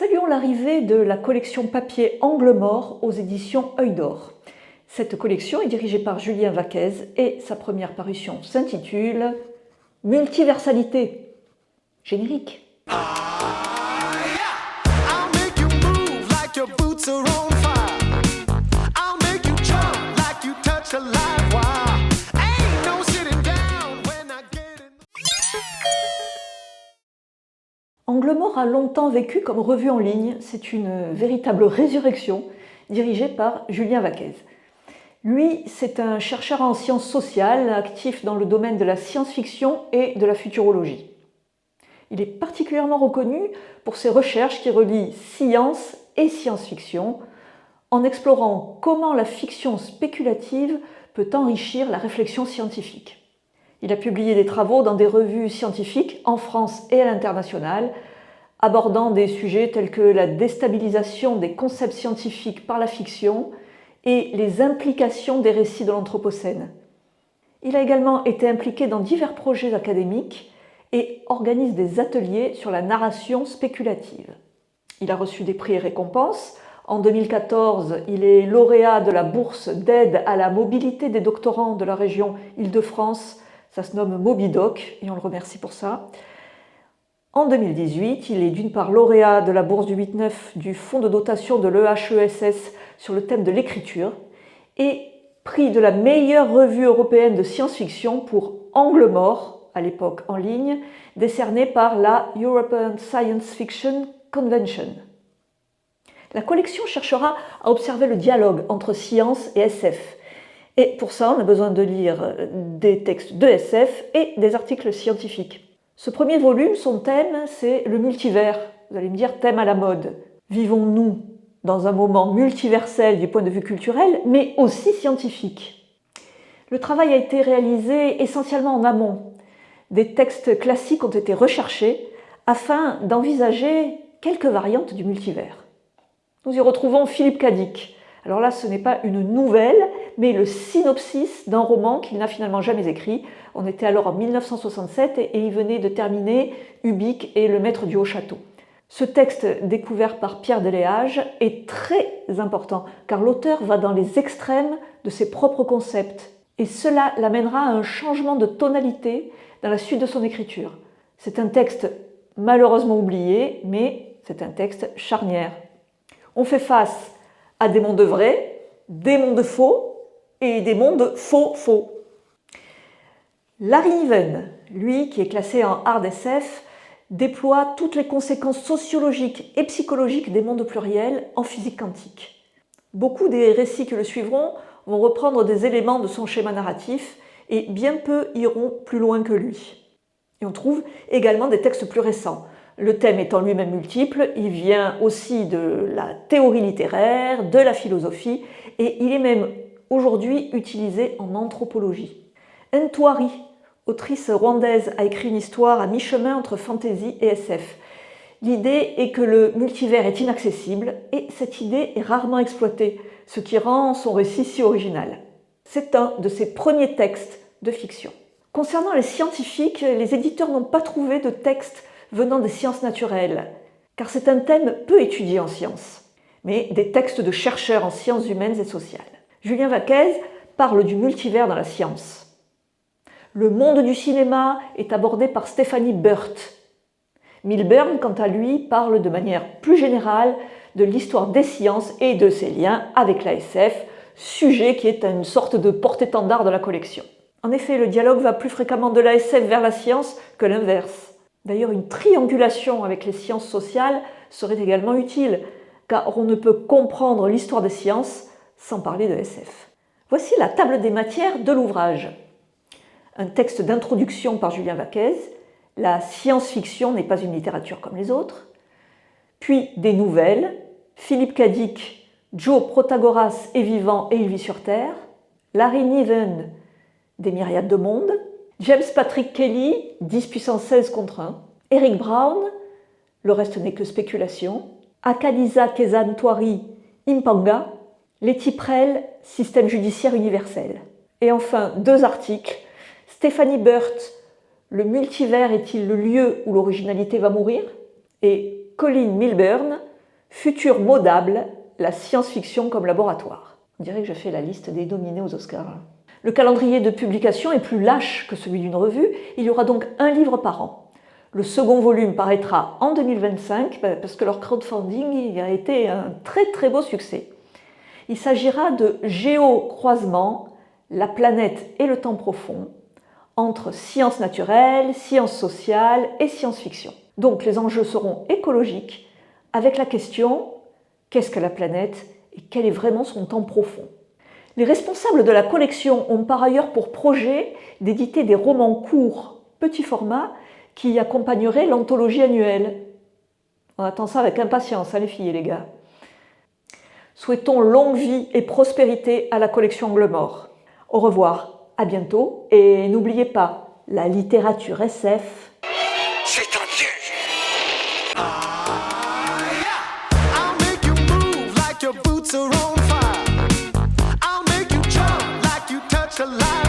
Saluons l'arrivée de la collection papier Angle Mort aux éditions Œil d'Or. Cette collection est dirigée par Julien Vaquez et sa première parution s'intitule Multiversalité. Générique. Angle Mort a longtemps vécu comme revue en ligne. C'est une véritable résurrection dirigée par Julien Vaquez. Lui, c'est un chercheur en sciences sociales, actif dans le domaine de la science-fiction et de la futurologie. Il est particulièrement reconnu pour ses recherches qui relient science et science-fiction, en explorant comment la fiction spéculative peut enrichir la réflexion scientifique. Il a publié des travaux dans des revues scientifiques en France et à l'international, abordant des sujets tels que la déstabilisation des concepts scientifiques par la fiction et les implications des récits de l'Anthropocène. Il a également été impliqué dans divers projets académiques et organise des ateliers sur la narration spéculative. Il a reçu des prix et récompenses. En 2014, il est lauréat de la bourse d'aide à la mobilité des doctorants de la région Île-de-France. Ça se nomme Mobidoc et on le remercie pour ça. En 2018, il est d'une part lauréat de la bourse du 8-9 du fonds de dotation de l'EHESS sur le thème de l'écriture et prix de la meilleure revue européenne de science-fiction pour Angle Mort, à l'époque en ligne, décerné par la European Science Fiction Convention. La collection cherchera à observer le dialogue entre science et SF. Et pour ça, on a besoin de lire des textes de SF et des articles scientifiques. Ce premier volume, son thème, c'est le multivers. Vous allez me dire, thème à la mode. Vivons-nous dans un moment multiversel du point de vue culturel, mais aussi scientifique. Le travail a été réalisé essentiellement en amont. Des textes classiques ont été recherchés afin d'envisager quelques variantes du multivers. Nous y retrouvons Philippe Cadic. Alors là, ce n'est pas une nouvelle, mais le synopsis d'un roman qu'il n'a finalement jamais écrit. On était alors en 1967 et il venait de terminer Ubik et le maître du Haut-Château. Ce texte, découvert par Pierre Deléage, est très important car l'auteur va dans les extrêmes de ses propres concepts et cela l'amènera à un changement de tonalité dans la suite de son écriture. C'est un texte malheureusement oublié, mais c'est un texte charnière. On fait face à des mondes vrais, des mondes faux et des mondes faux-faux. Larry Niven, lui qui est classé en hard SF, déploie toutes les conséquences sociologiques et psychologiques des mondes pluriels en physique quantique. Beaucoup des récits qui le suivront vont reprendre des éléments de son schéma narratif et bien peu iront plus loin que lui. Et on trouve également des textes plus récents. Le thème étant lui-même multiple, il vient aussi de la théorie littéraire, de la philosophie, et il est même aujourd'hui utilisé en anthropologie. Ntwari, autrice rwandaise, a écrit une histoire à mi-chemin entre fantasy et SF. L'idée est que le multivers est inaccessible, et cette idée est rarement exploitée, ce qui rend son récit si original. C'est un de ses premiers textes de fiction. Concernant les scientifiques, les éditeurs n'ont pas trouvé de texte venant des sciences naturelles, car c'est un thème peu étudié en sciences, mais des textes de chercheurs en sciences humaines et sociales. Julien Vaquez parle du multivers dans la science. Le monde du cinéma est abordé par Stephanie Burt. Milburn, quant à lui, parle de manière plus générale de l'histoire des sciences et de ses liens avec la SF, sujet qui est une sorte de porte-étendard de la collection. En effet, le dialogue va plus fréquemment de la SF vers la science que l'inverse. D'ailleurs, une triangulation avec les sciences sociales serait également utile, car on ne peut comprendre l'histoire des sciences sans parler de SF. Voici la table des matières de l'ouvrage. Un texte d'introduction par Julien Vaquez, la science-fiction n'est pas une littérature comme les autres, puis des nouvelles, Philippe Cadic, Joe Protagoras est vivant et il vit sur Terre, Larry Niven, des myriades de mondes, James Patrick Kelly, 10 puissance 16 contre 1, Eric Brown, le reste n'est que spéculation, Akadisa Kezan-Twari, Impanga, Letty Prell, système judiciaire universel. Et enfin, 2 articles, Stephanie Burt, le multivers est-il le lieu où l'originalité va mourir? Et Colin Milburn, Futur modable, la science-fiction comme laboratoire. On dirait que je fais la liste des nominés aux Oscars. Le calendrier de publication est plus lâche que celui d'une revue. Il y aura donc un livre par an. Le second volume paraîtra en 2025 parce que leur crowdfunding a été un très beau succès. Il s'agira de géocroisement, la planète et le temps profond, entre sciences naturelles, sciences sociales et science-fiction. Donc les enjeux seront écologiques, avec la question « Qu'est-ce que la planète et quel est vraiment son temps profond ?» Les responsables de la collection ont par ailleurs pour projet d'éditer des romans courts, petit format, qui accompagneraient l'anthologie annuelle. On attend ça avec impatience, hein, les filles et les gars. Souhaitons longue vie et prospérité à la collection Angle Mort. Au revoir, à bientôt, et n'oubliez pas, la littérature SF, c'est un piège. I'll make you move like your boots are on fire. I'll make you jump like you touch a light.